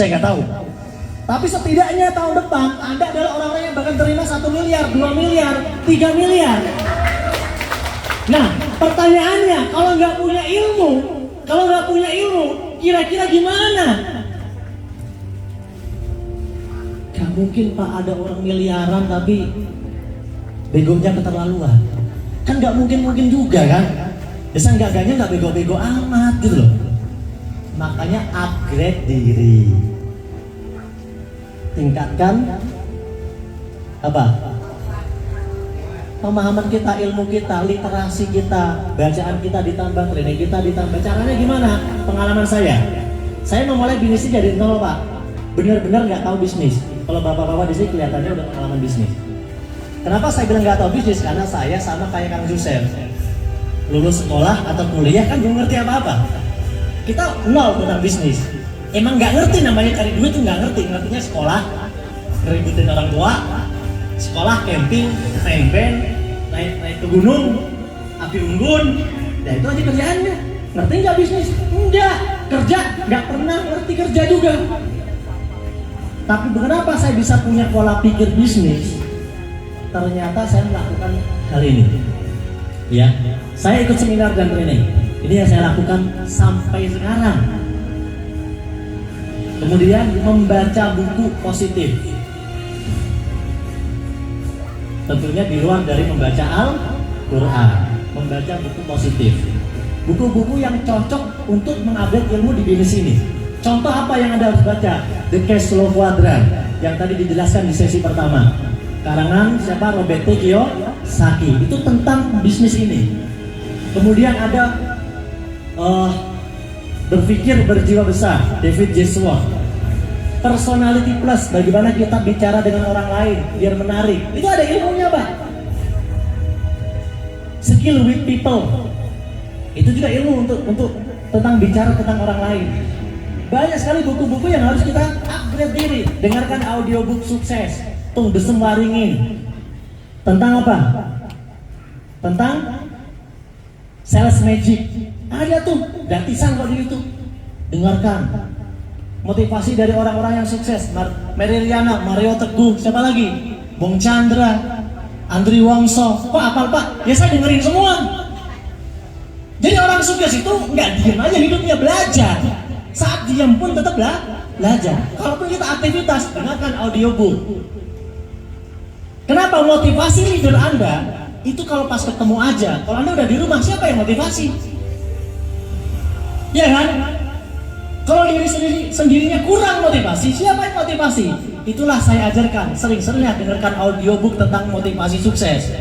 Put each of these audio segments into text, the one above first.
saya nggak tahu. Tapi setidaknya tahun depan Anda adalah orang-orang yang bahkan terima 1 miliar, 2 miliar, 3 miliar. Nah, pertanyaannya, kalau nggak punya ilmu, kira-kira gimana? Gak mungkin Pak ada orang miliaran tapi begonya keterlaluan. Kan nggak mungkin juga kan? Biasa enggaknya nggak bego-bego amat gitu loh. Makanya upgrade diri, tingkatkan apa? Pemahaman kita, ilmu kita, literasi kita, bacaan kita ditambah, training kita ditambah. Caranya gimana? Pengalaman saya memulai bisnisnya dari nol Pak. Benar-benar nggak tahu bisnis. Kalau bapak-bapak di sini kelihatannya udah pengalaman bisnis. Kenapa saya bilang nggak tahu bisnis? Karena saya sama kayak Kang Yusef, lulus sekolah atau kuliah kan belum ngerti apa-apa. Kita nol tentang bisnis. Emang nggak ngerti namanya cari duit tuh nggak ngerti. Ngertinya sekolah, ngeributin orang tua, sekolah, camping, main band, naik ke gunung, api unggun. Ya itu aja kerjaannya. Ngerti nggak bisnis? Enggak. Kerja nggak pernah ngerti kerja juga. Tapi kenapa saya bisa punya pola pikir bisnis? Ternyata saya melakukan hal ini. Ya, saya ikut seminar dan training. Ini yang saya lakukan sampai sekarang. Kemudian membaca buku positif. Tentunya di luar dari membaca Al-Quran, membaca buku positif. Buku-buku yang cocok untuk mengupdate ilmu di bisnis ini. Contoh apa yang Anda harus baca? The Cash Flow Quadrant yang tadi dijelaskan di sesi pertama. Karangan siapa? Robert T. Kiyosaki. Itu tentang bisnis ini. Kemudian ada Berpikir Berjiwa Besar, David J. Schwartz. Personality Plus, bagaimana kita bicara dengan orang lain biar menarik. Itu ada ilmunya Pak. Skill with People. Itu juga ilmu untuk tentang bicara tentang orang lain. Banyak sekali buku-buku yang harus kita upgrade diri. Dengarkan audiobook sukses, Tung Desem Waringin. Tentang apa? Tentang sales magic. Ada tuh, gratisan kok di YouTube. Dengarkan. Motivasi dari orang-orang yang sukses. Mary Riana, Mario Teguh, siapa lagi? Bung Chandra, Andri Wongso. Kok apal Pak? Ya saya dengerin semua. Jadi orang sukses itu nggak diam aja hidupnya, belajar. Saat diam pun tetap belajar. Kalaupun kita aktivitas, dengarkan audiobook. Kenapa motivasi leader Anda itu kalau pas ketemu aja? Kalau Anda udah di rumah, siapa yang motivasi? Ya kan? Kalau diri sendirinya kurang motivasi, siapa yang motivasi? Itulah saya ajarkan, sering-seringnya dengarkan audiobook tentang motivasi sukses,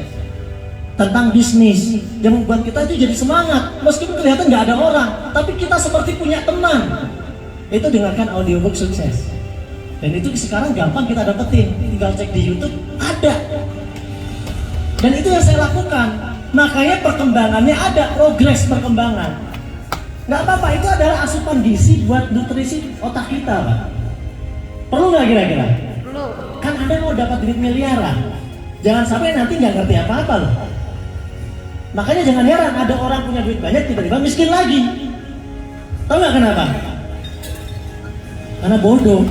tentang bisnis, yang membuat kita itu jadi semangat. Meskipun kelihatan nggak ada orang, tapi kita seperti punya teman. Itu dengarkan audiobook sukses. Dan itu sekarang gampang kita dapetin, tinggal cek di YouTube, ada. Dan itu yang saya lakukan. Makanya perkembangannya ada, progres perkembangan. Nggak apa-apa, itu adalah asupan gizi buat nutrisi otak kita Pak. Perlu nggak kira-kira? Perlu. Kan Anda mau dapat duit miliaran, jangan sampai nanti nggak ngerti apa-apa loh. Makanya jangan heran ada orang punya duit banyak tiba-tiba miskin lagi. Tahu nggak kenapa? Karena bodoh.